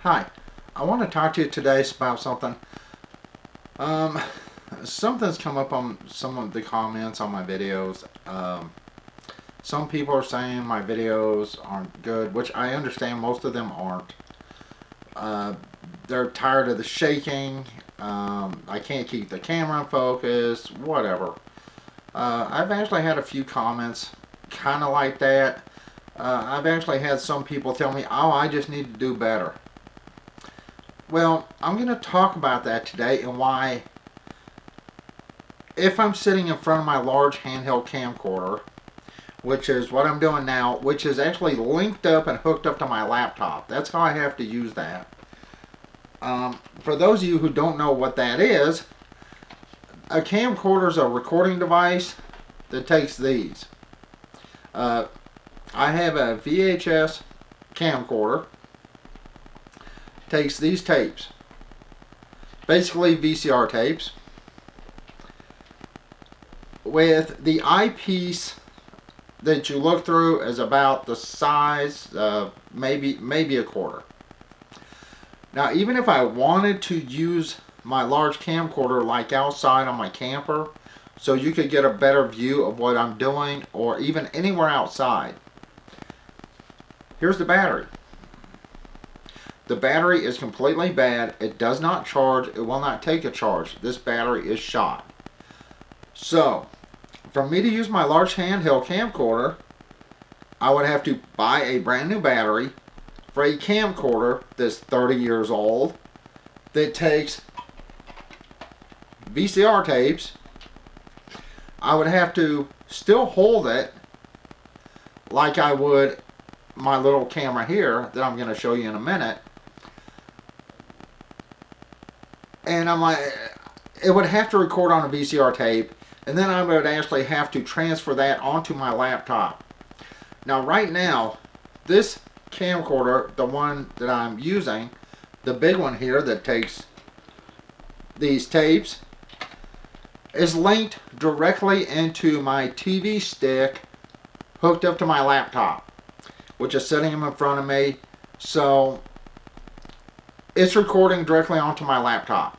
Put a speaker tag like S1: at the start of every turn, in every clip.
S1: Hi, I want to talk to you today about something. Something's come up on some of the comments on my videos. Some people are saying my videos aren't good, which I understand most of them aren't. Uh, they're tired of the shaking. I can't keep the camera in focus, whatever. I've actually had a few comments kind of like that. I've actually had some people tell me, oh, I just need to do better. Well, I'm going to talk about that today and why, if I'm sitting in front of my large handheld camcorder, which is what I'm doing now, which is actually linked up and hooked up to my laptop. That's how I have to use that. For those of you who don't know what that is, a camcorder is a recording device that takes these. I have a VHS camcorder. Takes these tapes, basically VCR tapes, with the eyepiece that you look through is about the size of maybe a quarter. Now, even if I wanted to use my large camcorder like outside on my camper, so you could get a better view of what I'm doing, or even anywhere outside, here's the battery. The battery is completely bad. It does not charge. It will not take a charge. This battery is shot. So, for me to use my large handheld camcorder, I would have to buy a brand new battery for a camcorder that's 30 years old that takes VCR tapes. I would have to still hold it like I would my little camera here that I'm going to show you in a minute. And I'm like, it would have to record on a VCR tape, and then I would actually have to transfer that onto my laptop. Now, right now, this camcorder, the one that I'm using, the big one here that takes these tapes, is linked directly into my TV stick hooked up to my laptop, which is sitting in front of me. So it's recording directly onto my laptop.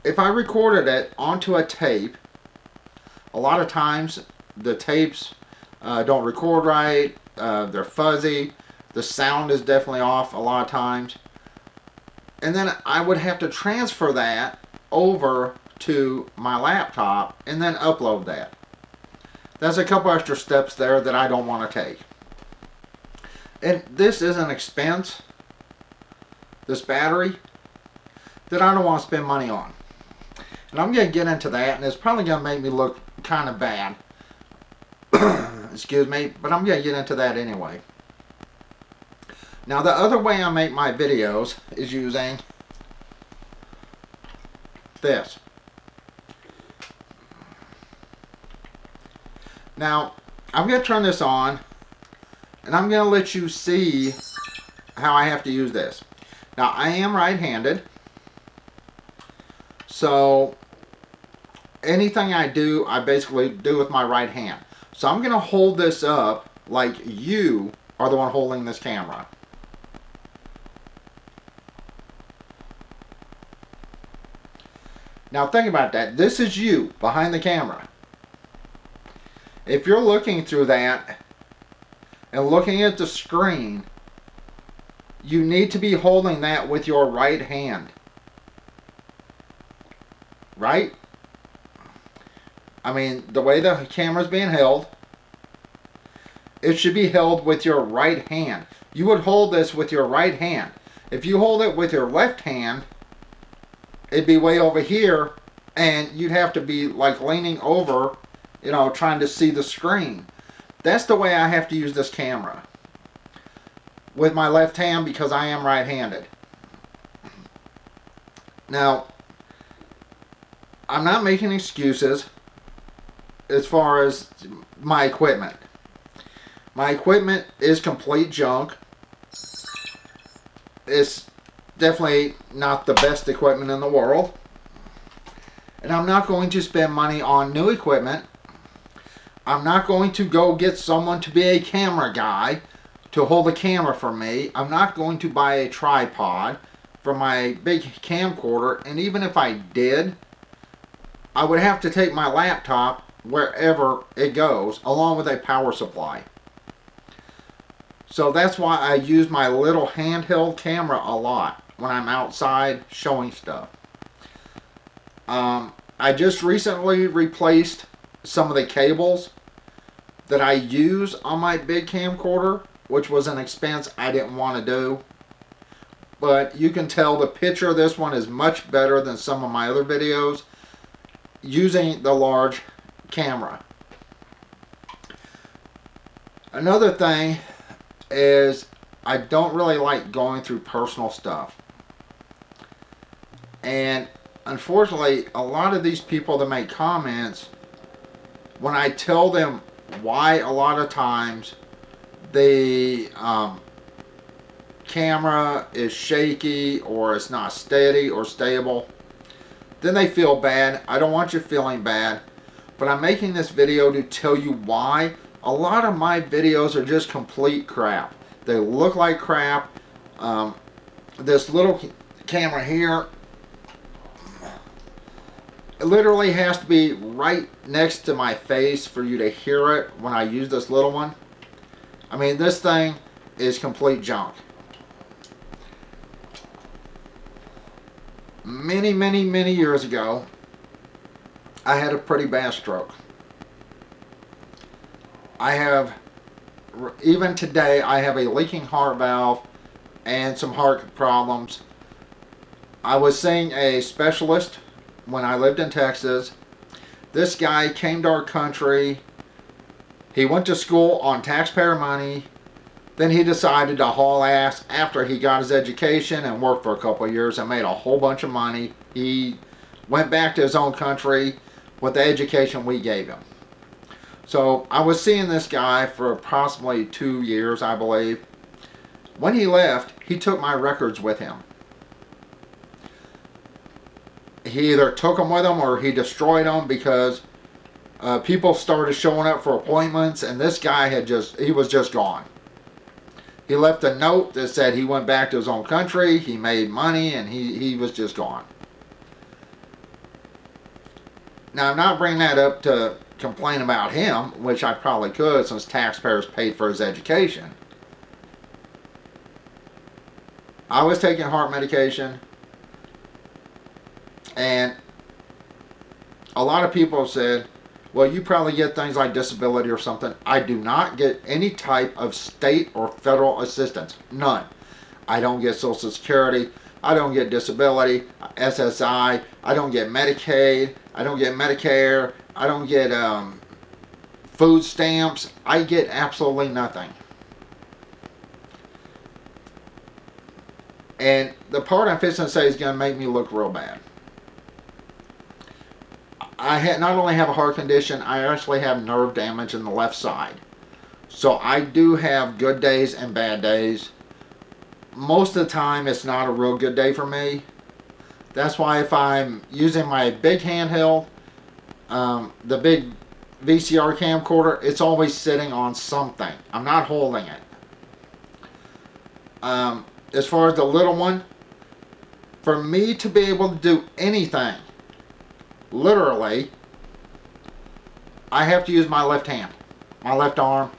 S1: If I recorded it onto a tape, a lot of times the tapes don't record right, they're fuzzy, the sound is definitely off a lot of times, and then I would have to transfer that over to my laptop and then upload that. There's a couple extra steps there that I don't want to take. And this is an expense, this battery, that I don't want to spend money on. And I'm going to get into that, and it's probably going to make me look kind of bad. Excuse me, but I'm going to get into that anyway. Now, the other way I make my videos is using this. Now, I'm going to turn this on, and I'm going to let you see how I have to use this. Now, I am right-handed, so anything I do, I basically do with my right hand. So I'm going to hold this up like you are the one holding this camera. Now think about that. This is you behind the camera. If you're looking through that and looking at the screen, you need to be holding that with your right hand. Right? I mean, the way the camera's being held, it should be held with your right hand. You would hold this with your right hand. If you hold it with your left hand, it'd be way over here, and you'd have to be like leaning over, you know, trying to see the screen. That's the way I have to use this camera, with my left hand, because I am right-handed. Now, I'm not making excuses as far as my equipment. My equipment is complete junk. It's definitely not the best equipment in the world. And I'm not going to spend money on new equipment. I'm not going to go get someone to be a camera guy to hold the camera for me. I'm not going to buy a tripod for my big camcorder, and even if I did, I would have to take my laptop wherever it goes, along with a power supply. So that's why I use my little handheld camera a lot when I'm outside showing stuff. I just recently replaced some of the cables that I use on my big camcorder, which was an expense I didn't want to do. But you can tell the picture of this one is much better than some of my other videos using the large camera. Another thing is I don't really like going through personal stuff. And unfortunately, a lot of these people that make comments, when I tell them why a lot of times the camera is shaky or it's not steady or stable, then they feel bad. I don't want you feeling bad, but I'm making this video to tell you why a lot of my videos are just complete crap. They look like crap. This little camera here, it literally has to be right next to my face for you to hear it when I use this little one. I mean, this thing is complete junk. Many years ago, I had a pretty bad stroke. Even today, I have a leaking heart valve and some heart problems. I was seeing a specialist when I lived in Texas. This guy came to our country. He went to school on taxpayer money. Then he decided to haul ass after he got his education and worked for a couple of years and made a whole bunch of money. He went back to his own country with the education we gave him. So I was seeing this guy for approximately 2 years, I believe. When he left, he took my records with him. He either took them with him or he destroyed them because people started showing up for appointments, and this guy he was just gone. He left a note that said he went back to his own country, he made money, and he was just gone. Now, I'm not bringing that up to complain about him, which I probably could since taxpayers paid for his education. I was taking heart medication, and a lot of people have said, well, you probably get things like disability or something. I do not get any type of state or federal assistance. None. I don't get Social Security. I don't get disability, SSI. I don't get Medicaid. I don't get Medicare. I don't get food stamps. I get absolutely nothing. And the part I'm fixing to say is going to make me look real bad. I not only have a heart condition, I actually have nerve damage in the left side. So I do have good days and bad days. Most of the time, it's not a real good day for me. That's why if I'm using my big handheld, the big VCR camcorder, it's always sitting on something. I'm not holding it. As far as the little one, for me to be able to do anything, literally, I have to use my left hand, my left arm,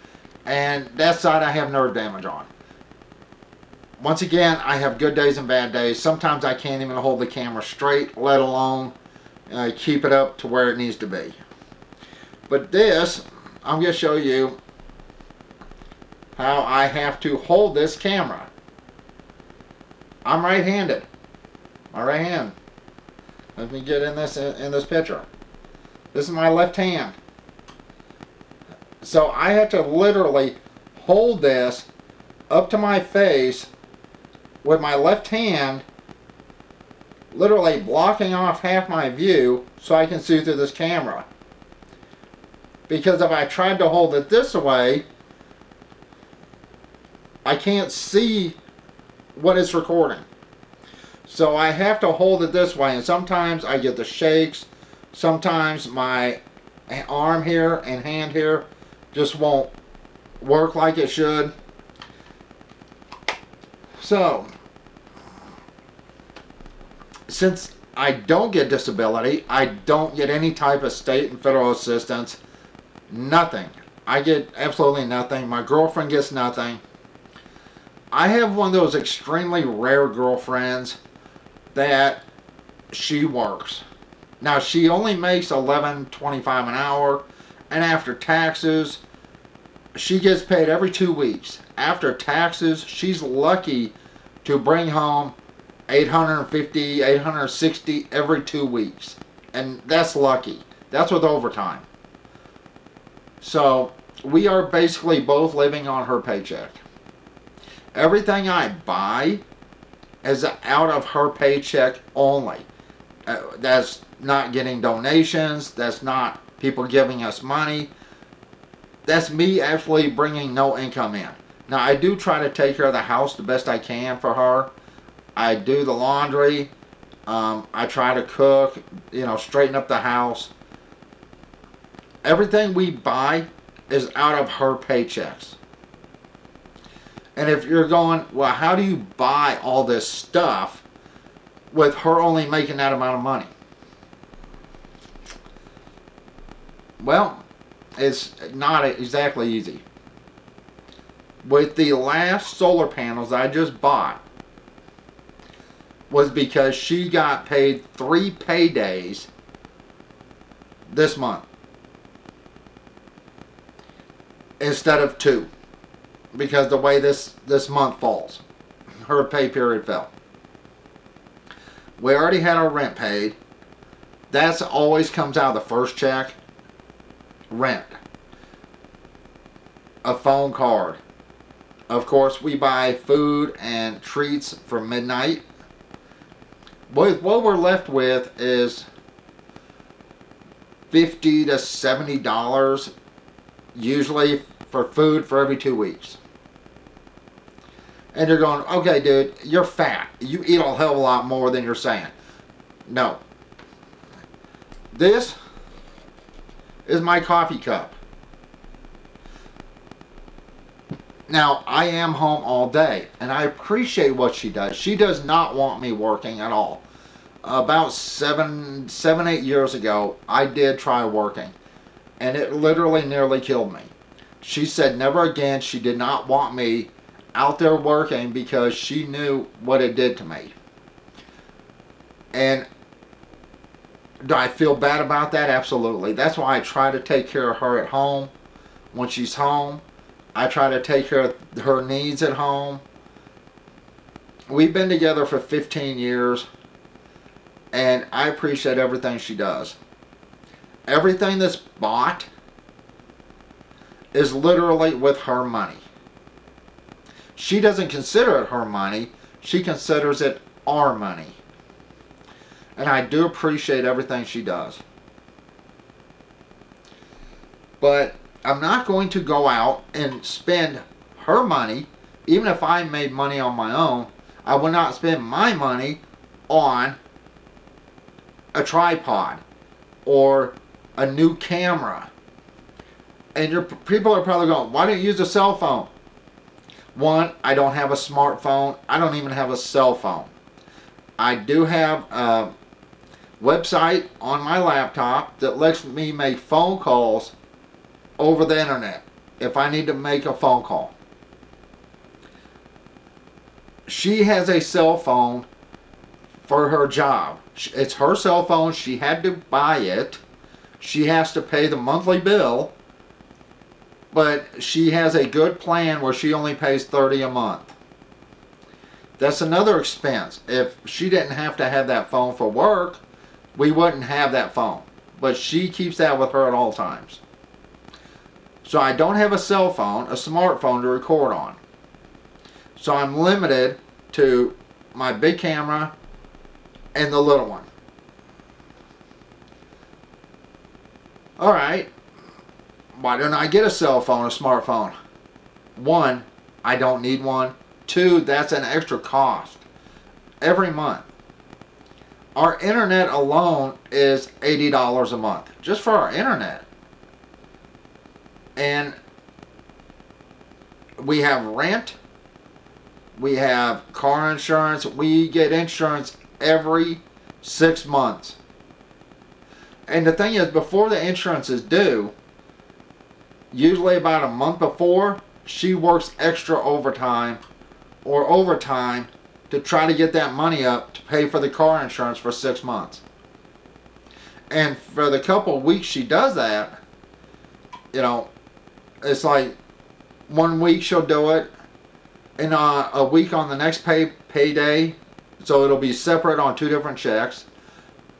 S1: and that side I have nerve damage on. Once again, I have good days and bad days. Sometimes I can't even hold the camera straight, let alone keep it up to where it needs to be. But this, I'm going to show you how I have to hold this camera. I'm right-handed. My right hand. Let me get in this picture. This is my left hand. So I have to literally hold this up to my face with my left hand, literally blocking off half my view so I can see through this camera. Because if I tried to hold it this way, I can't see what it's recording. So I have to hold it this way, and sometimes I get the shakes. Sometimes my arm here and hand here just won't work like it should. So, since I don't get disability, I don't get any type of state and federal assistance, nothing. I get absolutely nothing. My girlfriend gets nothing. I have one of those extremely rare girlfriends that she works. Now, she only makes $11.25 an hour, and after taxes, she gets paid every 2 weeks. After taxes, she's lucky to bring home $850, $860 every 2 weeks. And that's lucky. That's with overtime. So, we are basically both living on her paycheck. Everything I buy is out of her paycheck only. That's not getting donations. That's not people giving us money. That's me actually bringing no income in. Now, I do try to take care of the house the best I can for her. I do the laundry. I try to cook, straighten up the house. Everything we buy is out of her paychecks. And if you're going, well, how do you buy all this stuff with her only making that amount of money? Well, it's not exactly easy. With the last solar panels I just bought, was because she got paid 3 paydays this month instead of 2, because the way this month falls, her pay period fell. We already had our rent paid. That's always comes out of the first check. Rent, a phone card. Of course, we buy food and treats for midnight. What we're left with is $50 to $70 usually for food for every 2 weeks. And you're going, okay, dude, you're fat. You eat a hell of a lot more than you're saying. No. This is my coffee cup. Now, I am home all day, and I appreciate what she does. She does not want me working at all. About 8 years ago, I did try working, and it literally nearly killed me. She said never again. She did not want me out there working because she knew what it did to me. And do I feel bad about that? Absolutely. That's why I try to take care of her at home when she's home. I try to take care of her needs at home. We've been together for 15 years, and I appreciate everything she does. Everything that's bought is literally with her money. She doesn't consider it her money. She considers it our money. And I do appreciate everything she does. But I'm not going to go out and spend her money, even if I made money on my own. I will not spend my money on a tripod or a new camera. And people are probably going, why don't you use a cell phone? One, I don't have a smartphone. I don't even have a cell phone. I do have a website on my laptop that lets me make phone calls over the internet if I need to make a phone call. She has a cell phone for her job. It's her cell phone. She had to buy it. She has to pay the monthly bill. But she has a good plan where she only pays $30 a month. That's another expense. If she didn't have to have that phone for work, we wouldn't have that phone. But she keeps that with her at all times. So I don't have a cell phone, a smartphone to record on. So I'm limited to my big camera and the little one. Alright. Why don't I get a cell phone, a smartphone? One, I don't need one. Two, that's an extra cost every month. Our internet alone is $80 a month, just for our internet. And we have rent, We have car insurance. We get insurance every 6 months. And the thing is, before the insurance is due, usually about a month before, she works extra overtime or overtime to try to get that money up to pay for the car insurance for 6 months. And for the couple of weeks she does that, you know, it's like 1 week she'll do it, and a week on the next payday, so it'll be separate on 2 different checks.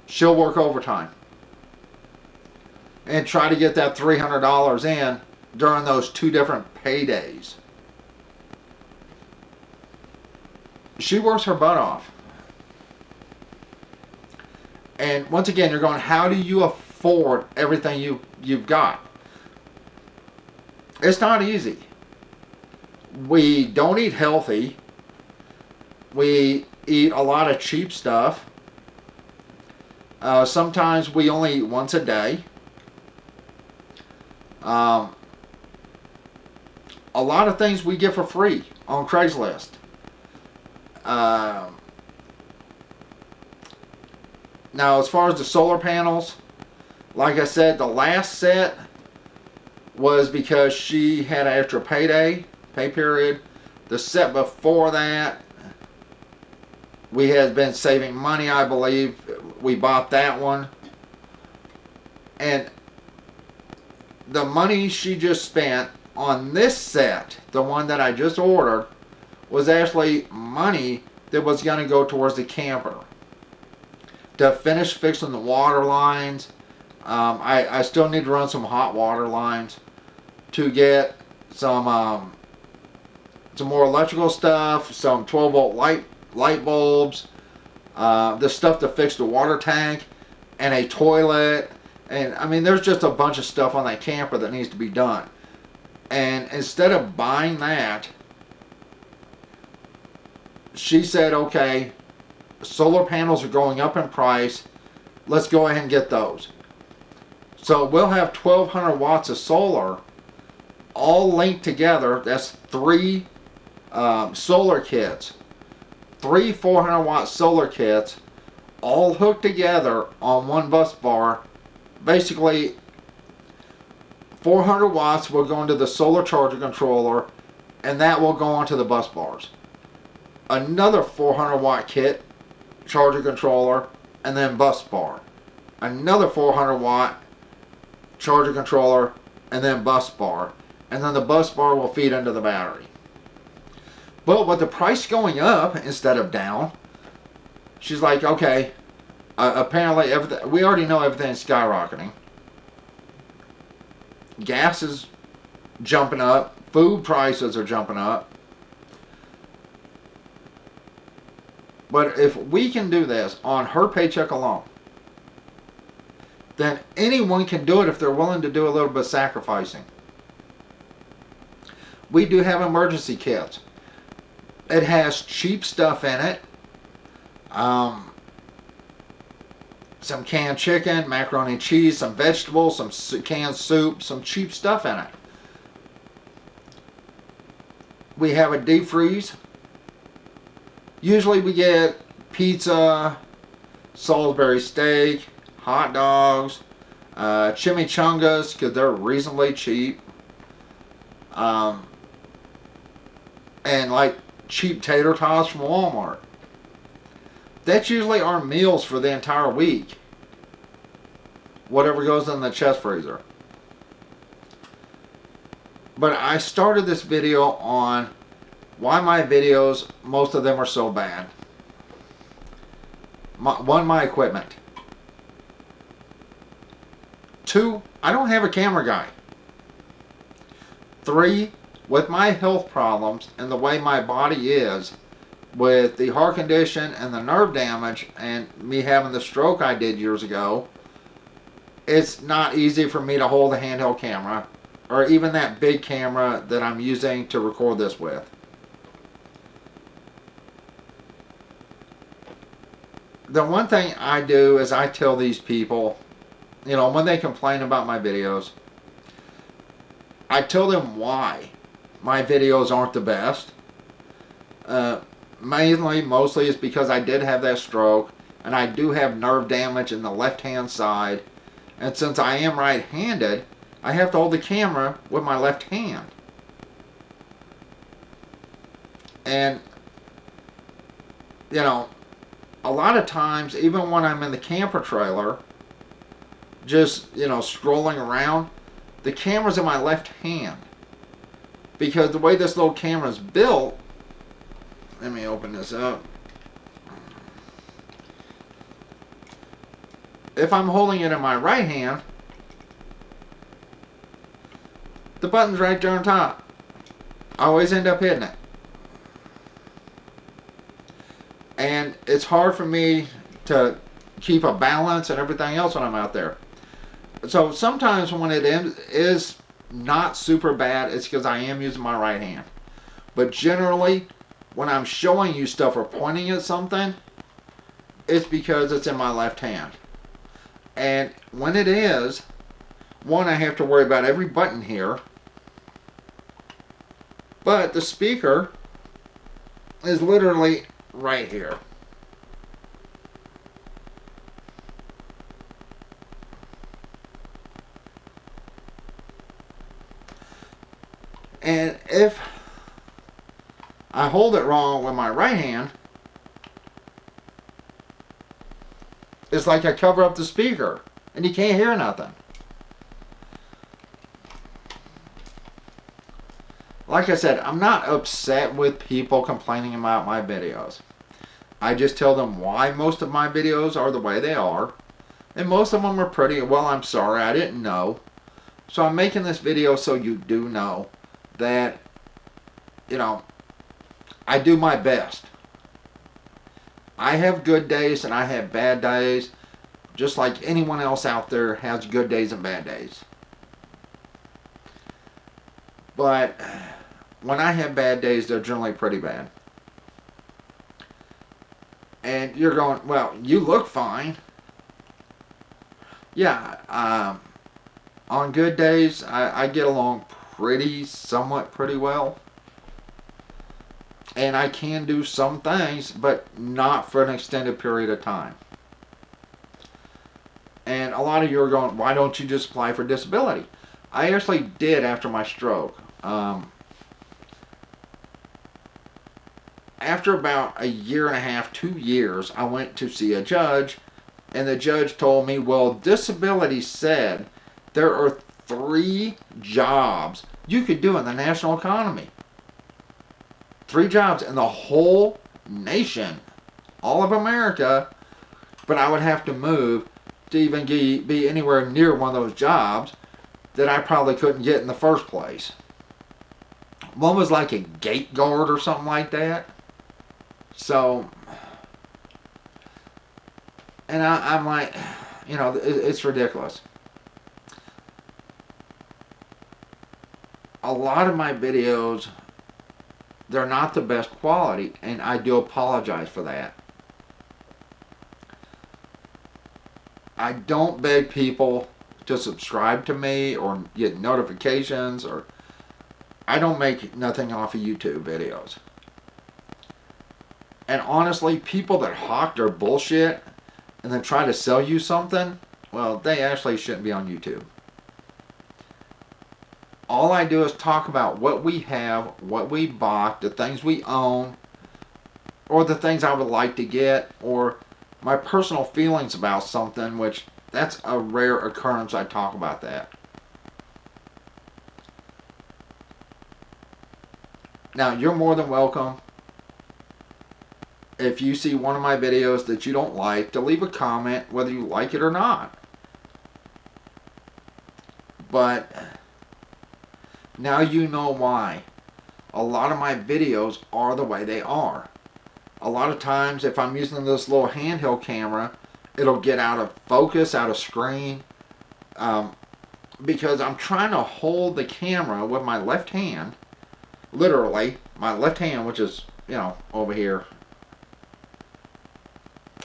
S1: She'll work overtime and try to get that $300 in during those 2 different paydays. She works her butt off. And once again, you're going, how do you afford everything you've got? It's not easy. We don't eat healthy. We eat a lot of cheap stuff. Sometimes we only eat once a day. A lot of things we get for free on Craigslist. Now, as far as the solar panels, like I said, the last set was because she had an extra pay period. The set before that, we had been saving money, I believe. We bought that one. And the money she just spent on this set, the one that I just ordered, was actually money that was going to go towards the camper. To finish fixing the water lines, I still need to run some hot water lines to get some more electrical stuff, some 12-volt light bulbs, the stuff to fix the water tank, and a toilet. And I mean, there's just a bunch of stuff on that camper that needs to be done. And instead of buying that, she said, okay, solar panels are going up in price. Let's go ahead and get those. So we'll have 1,200 watts of solar all linked together. That's 3 solar kits. 3 400-watt solar kits all hooked together on one bus bar. Basically, 400 watts will go into the solar charger controller, and that will go onto the bus bars. Another 400-watt kit, charger controller, and then bus bar. Another 400-watt charger controller, and then bus bar. And then the bus bar will feed into the battery. But with the price going up instead of down, she's like, okay, apparently everything, we already know everything's skyrocketing. Gas is jumping up. Food prices are jumping up. But if we can do this on her paycheck alone, then anyone can do it if they're willing to do a little bit of sacrificing. We do have emergency kits. It has cheap stuff in it. Some canned chicken, macaroni and cheese, some vegetables, some canned soup, some cheap stuff in it. We have a deep freeze. Usually we get pizza, Salisbury steak, hot dogs, chimichangas, because they're reasonably cheap. And like cheap tater tots from Walmart. That's usually our meals for the entire week. Whatever goes in the chest freezer. But I started this video on why my videos, most of them are so bad. My equipment. 2, I don't have a camera guy. 3, with my health problems and the way my body is, with the heart condition and the nerve damage and me having the stroke I did years ago, it's not easy for me to hold a handheld camera or even that big camera that I'm using to record this with. The one thing I do is I tell these people, you know, when they complain about my videos, I tell them why my videos aren't the best. Mostly it's because I did have that stroke, and I do have nerve damage in the left-hand side. And since I am right-handed, I have to hold the camera with my left hand. And, you know, a lot of times, even when I'm in the camper trailer, just, you know, strolling around, the camera's in my left hand. Because the way this little camera's built, let me open this up. If I'm holding it in my right hand, the button's right there on top. I always end up hitting it. And it's hard for me to keep a balance and everything else when I'm out there. So sometimes when it is not super bad, it's because I am using my right hand. But generally, when I'm showing you stuff or pointing at something, it's because it's in my left hand. And when it is, one, I have to worry about every button here. But the speaker is literally right here. And if I hold it wrong with my right hand, it's like I cover up the speaker and you can't hear nothing. Like I said, I'm not upset with people complaining about my videos. I just tell them why most of my videos are the way they are. And most of them are pretty, well, I'm sorry, I didn't know. So I'm making this video so you do know that, you know, I do my best. I have good days and I have bad days, just like anyone else out there has good days and bad days. But when I have bad days, they're generally pretty bad. And you're going, well, you look fine. Yeah, on good days, I get along somewhat pretty well. And I can do some things, but not for an extended period of time. And a lot of you are going, why don't you just apply for disability? I actually did after my stroke. After about a year and a half, 2 years, I went to see a judge, and the judge told me, well, disability said there are 3 jobs you could do in the national economy. 3 jobs in the whole nation, all of America, but I would have to move to even be anywhere near one of those jobs that I probably couldn't get in the first place. One was like a gate guard or something like that. So, and I'm like, you know, it's ridiculous. A lot of my videos, they're not the best quality, and I do apologize for that. I don't beg people to subscribe to me or get notifications, or I don't make nothing off of YouTube videos. And honestly, people that hawk their bullshit and then try to sell you something, well, they actually shouldn't be on YouTube. All I do is talk about what we have, what we bought, the things we own, or the things I would like to get, or my personal feelings about something, which that's a rare occurrence I talk about that. Now, you're more than welcome, if you see one of my videos that you don't like, to leave a comment whether you like it or not. But now you know why a lot of my videos are the way they are. A lot of times if I'm using this little handheld camera, it'll get out of focus, out of screen, because I'm trying to hold the camera with my left hand, literally my left hand, which is, you know, over here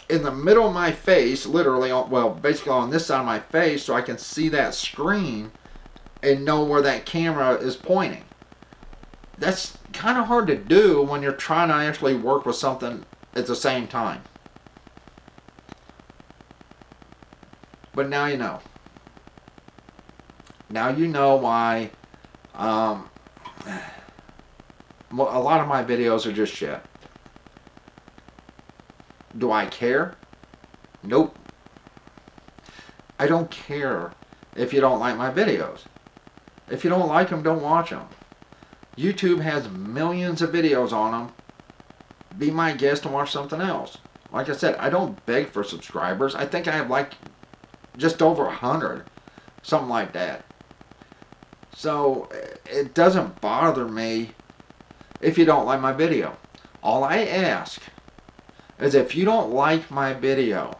S1: in the middle of my face, literally, well, basically on this side of my face, so I can see that screen and know where that camera is pointing. That's kind of hard to do when you're trying to actually work with something at the same time. But now you know. Now you know why a lot of my videos are just shit. Do I care? Nope. I don't care if you don't like my videos. If you don't like them, don't watch them. YouTube has millions of videos on them. Be my guest and watch something else. Like I said, I don't beg for subscribers. I think I have like just over 100. Something like that. So it doesn't bother me if you don't like my video. All I ask is if you don't like my video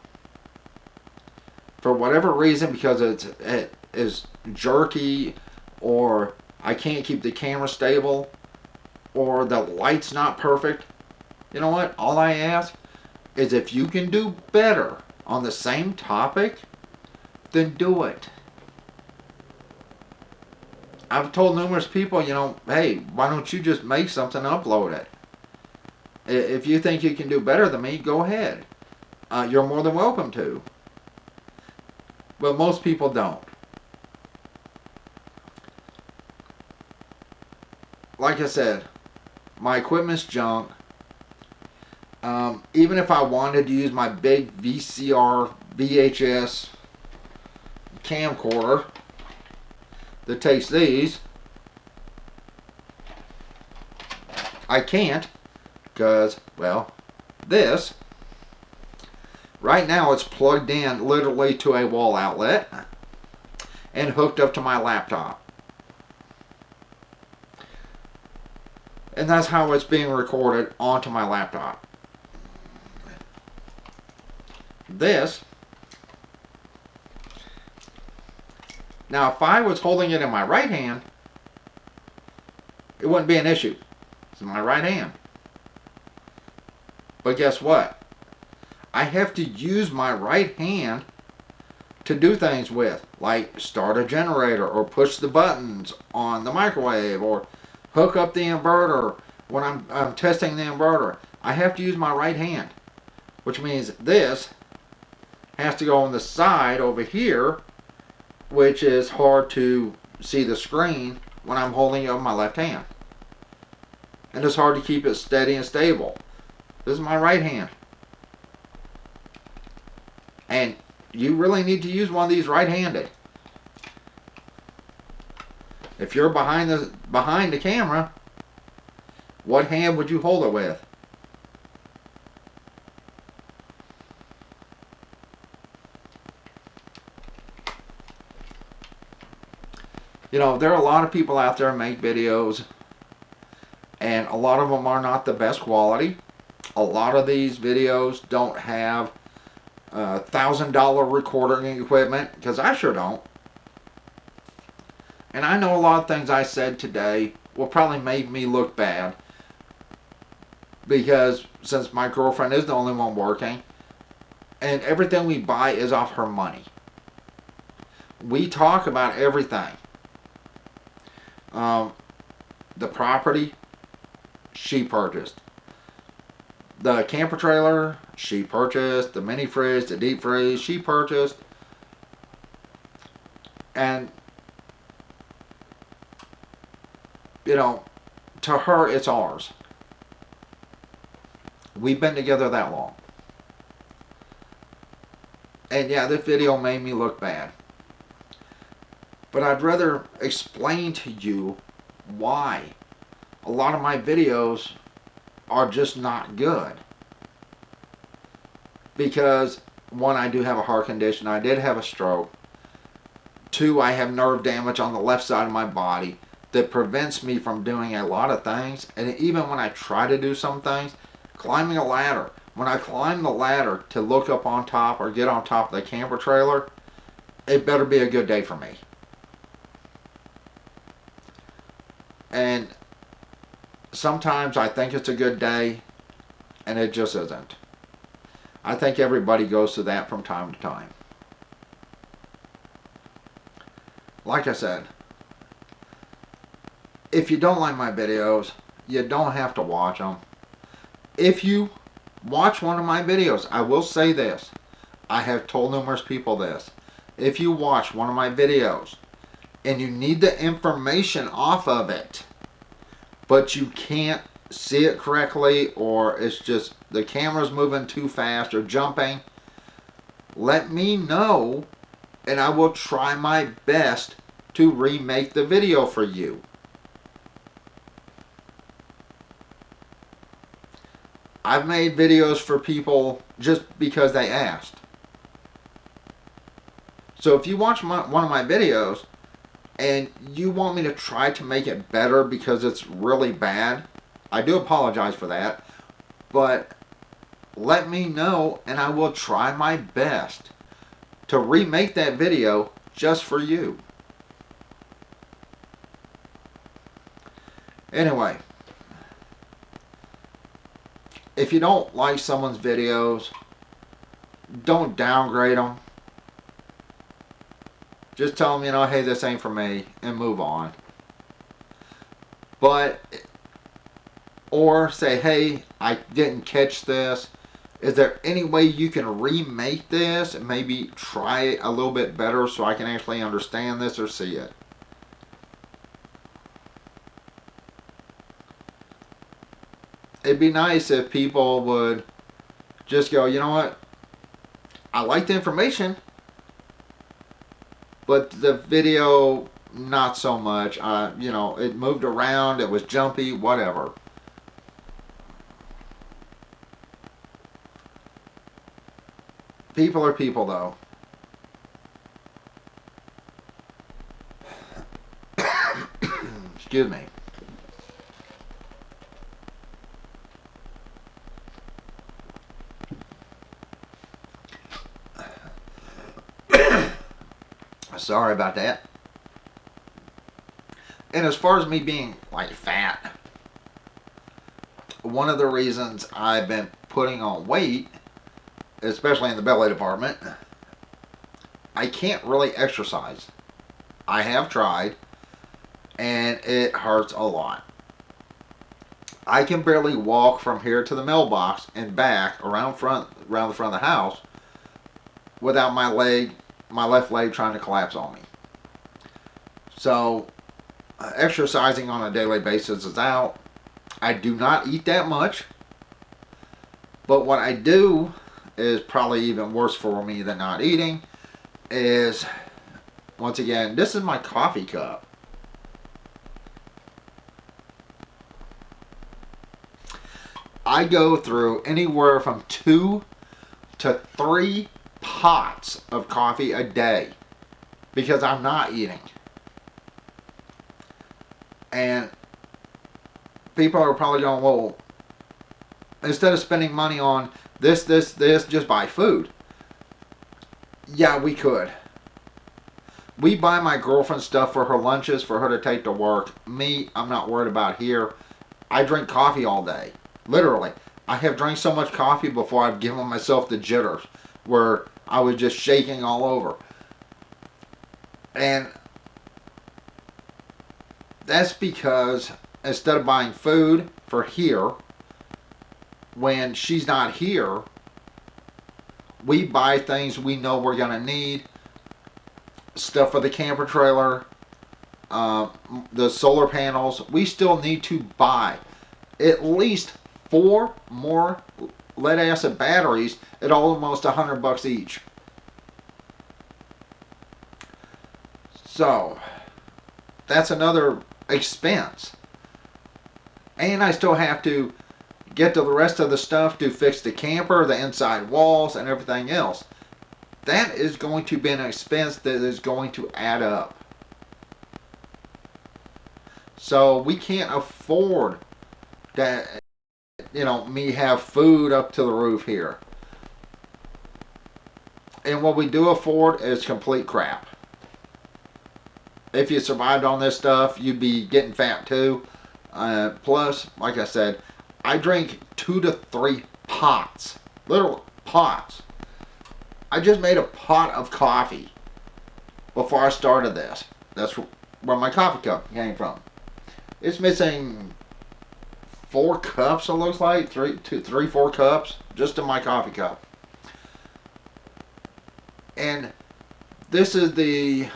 S1: for whatever reason, because it is jerky, or I can't keep the camera stable, or the light's not perfect, you know what? All I ask is if you can do better on the same topic, then do it. I've told numerous people, you know, hey, why don't you just make something and upload it? If you think you can do better than me, go ahead. You're more than welcome to. But most people don't. Like I said, my equipment's junk. Even if I wanted to use my big VCR, VHS camcorder that takes these, I can't, because, well, this, right now it's plugged in literally to a wall outlet and hooked up to my laptop. And that's how it's being recorded onto my laptop. This, now if I was holding it in my right hand, it wouldn't be an issue. It's in my right hand. But guess what? I have to use my right hand to do things with, like start a generator, or push the buttons on the microwave, or hook up the inverter when I'm testing the inverter. I have to use my right hand, which means this has to go on the side over here, which is hard to see the screen when I'm holding it with my left hand. And it's hard to keep it steady and stable. This is my right hand. And you really need to use one of these right-handed. If you're behind the camera, what hand would you hold it with? You know, there are a lot of people out there who make videos, and a lot of them are not the best quality. A lot of these videos don't have $1,000 recording equipment, because I sure don't. And I know a lot of things I said today will probably make me look bad, because since my girlfriend is the only one working, and everything we buy is off her money. We talk about everything. The property, she purchased. The camper trailer, she purchased. The mini fridge, the deep freeze, she purchased. And, you know, to her, it's ours. We've been together that long. And yeah, this video made me look bad. But I'd rather explain to you why a lot of my videos are just not good. Because, one, I do have a heart condition. I did have a stroke. Two, I have nerve damage on the left side of my body that prevents me from doing a lot of things. And even when I try to do some things, climbing a ladder. When I climb the ladder to look up on top or get on top of the camper trailer, it better be a good day for me. And sometimes I think it's a good day, and it just isn't. I think everybody goes through that from time to time. Like I said, if you don't like my videos, You don't have to watch them. If you watch one of my videos, I will say this. I have told numerous people this. If you watch one of my videos and you need the information off of it, but you can't see it correctly, or it's just the camera's moving too fast or jumping, let me know and I will try my best to remake the video for you. I've made videos for people just because they asked. So if you watch one of my videos and you want me to try to make it better because it's really bad, I do apologize for that, but let me know and I will try my best to remake that video just for you. Anyway, if you don't like someone's videos, don't downgrade them. Just tell them, you know, hey, this ain't for me, and move on. But, or say, hey, I didn't catch this. Is there any way you can remake this and maybe try it a little bit better so I can actually understand this or see it? It'd be nice if people would just go, you know what, I like the information, but the video, not so much. You know, it moved around, it was jumpy, whatever. People are people, though. Excuse me. Sorry about that. And as far as me being like fat, one of the reasons I've been putting on weight, especially in the belly department, I can't really exercise. I have tried and it hurts a lot. I can barely walk from here to the mailbox and back around the front of the house without my left leg trying to collapse on me. So exercising on a daily basis is out. I do not eat that much, but what I do is probably even worse for me than not eating is, once again, this is my coffee cup. I go through anywhere from 2 to 3 pots of coffee a day because I'm not eating. And people are probably going, well, instead of spending money on this, just buy food. Yeah, we could. We buy my girlfriend stuff for her lunches for her to take to work. Me, I'm not worried about here. I drink coffee all day. Literally. I have drank so much coffee before I've given myself the jitters, where I was just shaking all over. And that's because instead of buying food for here, when she's not here, we buy things we know we're going to need. Stuff for the camper trailer, the solar panels. We still need to buy at least 4 more lead acid batteries at almost $100 each. So that's another expense. And I still have to get to the rest of the stuff to fix the camper, the inside walls, and everything else. That is going to be an expense that is going to add up. So we can't afford that, you know, me have food up to the roof here. And what we do afford is complete crap. If you survived on this stuff, you'd be getting fat too. Plus, like I said, I drink 2 to 3 pots. Literal pots. I just made a pot of coffee before I started this. That's where my coffee cup came from. It's missing 4 cups, it looks like. 4 cups just in my coffee cup. And this is the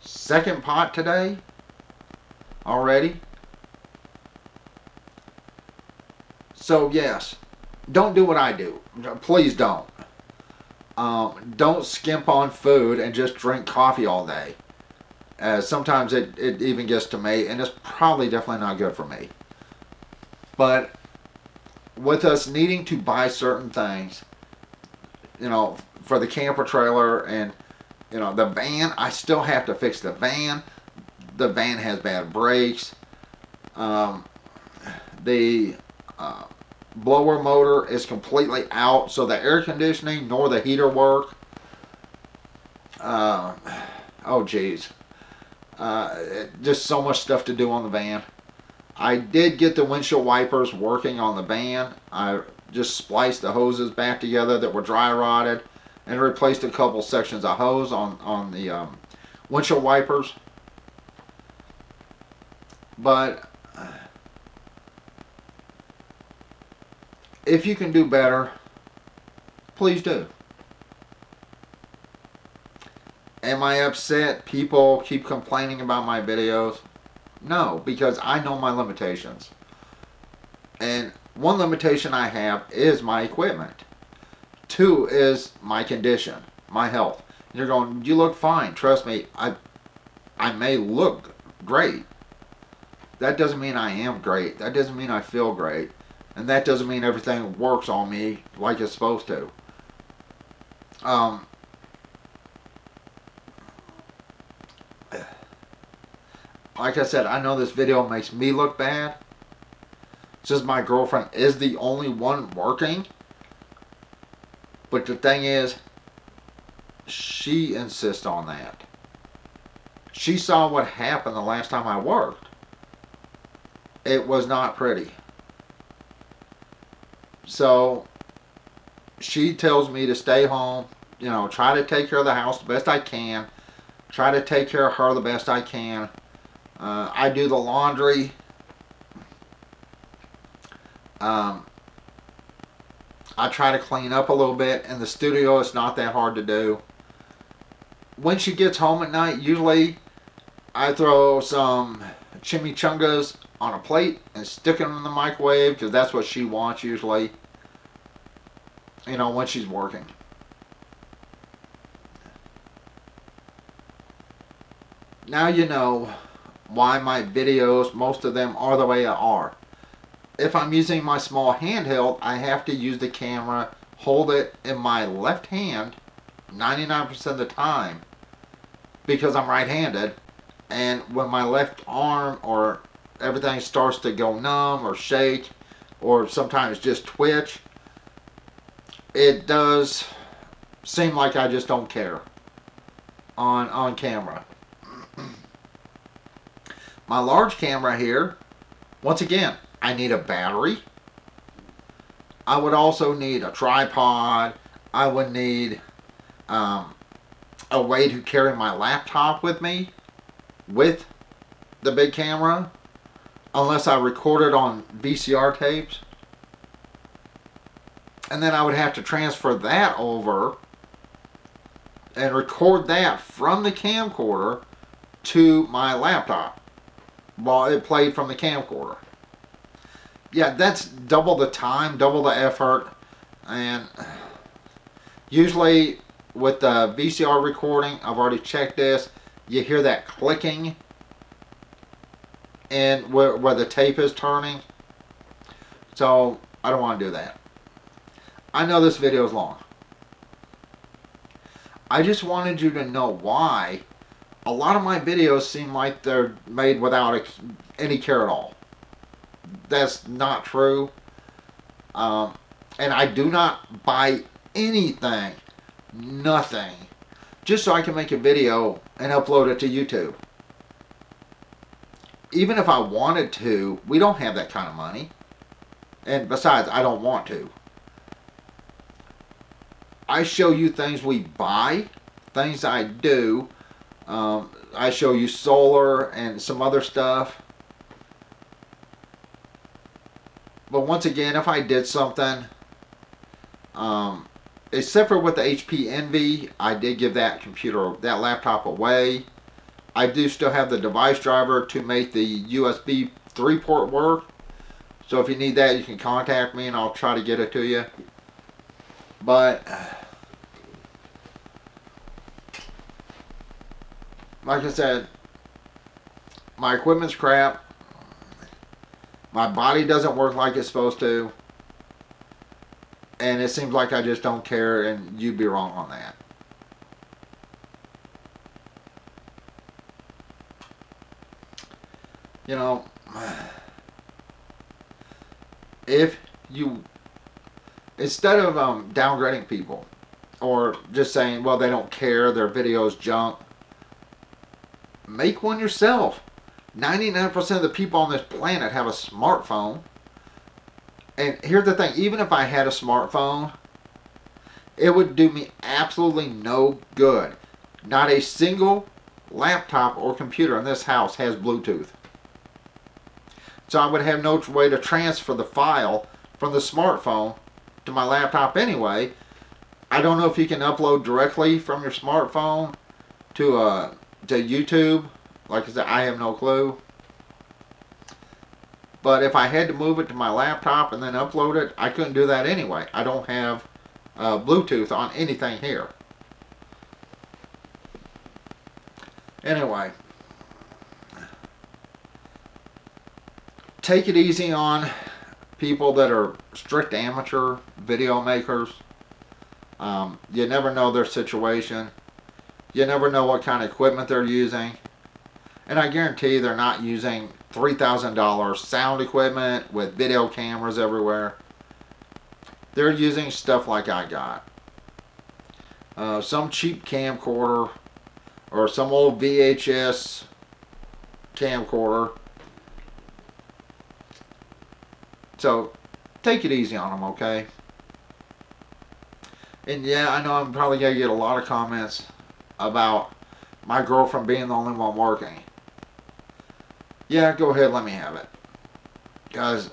S1: second pot today already. So yes, don't do what I do. Please don't. Don't skimp on food and just drink coffee all day. Sometimes it even gets to me, and it's probably definitely not good for me. But with us needing to buy certain things, you know, for the camper trailer and, you know, the van, I still have to fix the van. The van has bad brakes. The blower motor is completely out, so the air conditioning nor the heater work. Oh geez. Just so much stuff to do on the van. I did get the windshield wipers working on the van. I just spliced the hoses back together that were dry rotted and replaced a couple sections of hose on the windshield wipers. But if you can do better, please do. Am I upset people keep complaining about my videos? No, because I know my limitations. And one limitation I have is my equipment. 2 is my condition, my health. And you're going, you look fine. Trust me, I may look great. That doesn't mean I am great. That doesn't mean I feel great. And that doesn't mean everything works on me like it's supposed to. Like I said, I know this video makes me look bad. Since my girlfriend is the only one working. But the thing is, she insists on that. She saw what happened the last time I worked. It was not pretty. So she tells me to stay home, you know, try to take care of the house the best I can, try to take care of her the best I can. I do the laundry. I try to clean up a little bit. In the studio, it's not that hard to do. When she gets home at night, usually I throw some chimichangas on a plate and stick them in the microwave because that's what she wants usually, you know, when she's working. Now you know why my videos, most of them are the way they are. If I'm using my small handheld, I have to use the camera, hold it in my left hand 99% of the time because I'm right-handed, and when my left arm or everything starts to go numb or shake or sometimes just twitch, it does seem like I just don't care on camera. My large camera here, once again, I need a battery. I would also need a tripod. I would need a way to carry my laptop with me with the big camera, unless I record it on VCR tapes. And then I would have to transfer that over and record that from the camcorder to my laptop while it played from the camcorder. Yeah, that's double the time, double the effort, and usually with the VCR recording, I've already checked this, you hear that clicking and where the tape is turning. So I don't want to do that. I know this video is long. I just wanted you to know why a lot of my videos seem like they're made without any care at all. That's not true. And I do not buy anything, nothing, just so I can make a video and upload it to YouTube. Even if I wanted to, we don't have that kind of money. And besides, I don't want to. I show you things we buy, things I do. I show you solar and some other stuff. But once again, if I did something, except for with the HP Envy, I did give that laptop away. I do still have the device driver to make the USB 3 port work. So if you need that, you can contact me and I'll try to get it to you. But like I said, my equipment's crap. My body doesn't work like it's supposed to. And it seems like I just don't care, and you'd be wrong on that. You know, if you, instead of downgrading people or just saying, well, they don't care, their video's junk, make one yourself. 99% of the people on this planet have a smartphone. And here's the thing, even if I had a smartphone, it would do me absolutely no good. Not a single laptop or computer in this house has Bluetooth. So I would have no way to transfer the file from the smartphone to my laptop anyway. I don't know if you can upload directly from your smartphone to YouTube. Like I said, I have no clue. But if I had to move it to my laptop and then upload it, I couldn't do that anyway. I don't have Bluetooth on anything here. Anyway, take it easy on people that are strict amateur video makers. You never know their situation. You never know what kind of equipment they're using. And I guarantee they're not using $3,000 sound equipment with video cameras everywhere. They're using stuff like I got. Some cheap camcorder or some old VHS camcorder. So take it easy on them, okay? And yeah, I know I'm probably going to get a lot of comments about my girlfriend being the only one working. Yeah, go ahead, let me have it. Because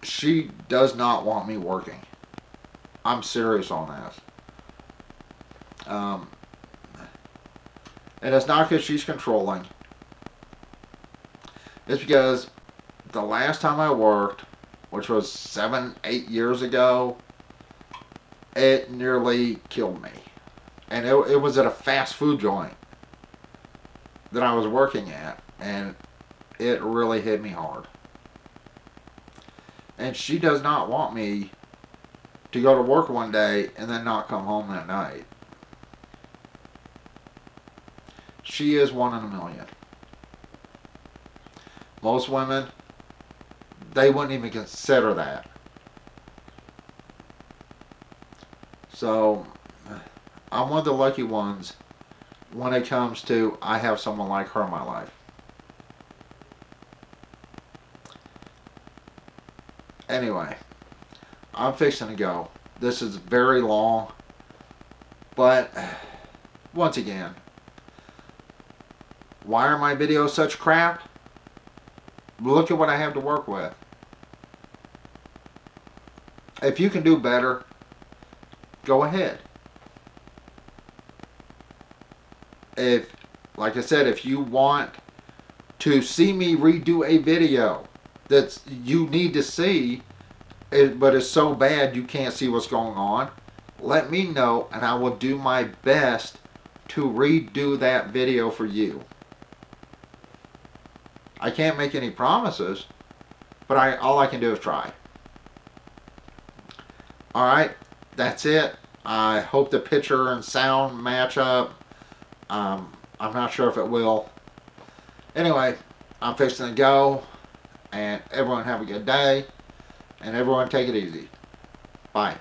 S1: she does not want me working. I'm serious on this. And it's not because she's controlling. It's because the last time I worked, which was 7-8 years ago, it nearly killed me. And it was at a fast food joint that I was working at. And it really hit me hard. And she does not want me to go to work one day and then not come home that night. She is one in a million. Most women, they wouldn't even consider that. So, I'm one of the lucky ones when it comes to I have someone like her in my life. Anyway, I'm fixing to go. This is very long, but once again, why are my videos such crap? Look at what I have to work with. If you can do better, go ahead. If, like I said, if you want to see me redo a video that you need to see, but it's so bad you can't see what's going on, let me know and I will do my best to redo that video for you. I can't make any promises, but all I can do is try. Alright, that's it. I hope the picture and sound match up. I'm not sure if it will. Anyway, I'm fixing to go. And everyone have a good day. And everyone take it easy. Bye.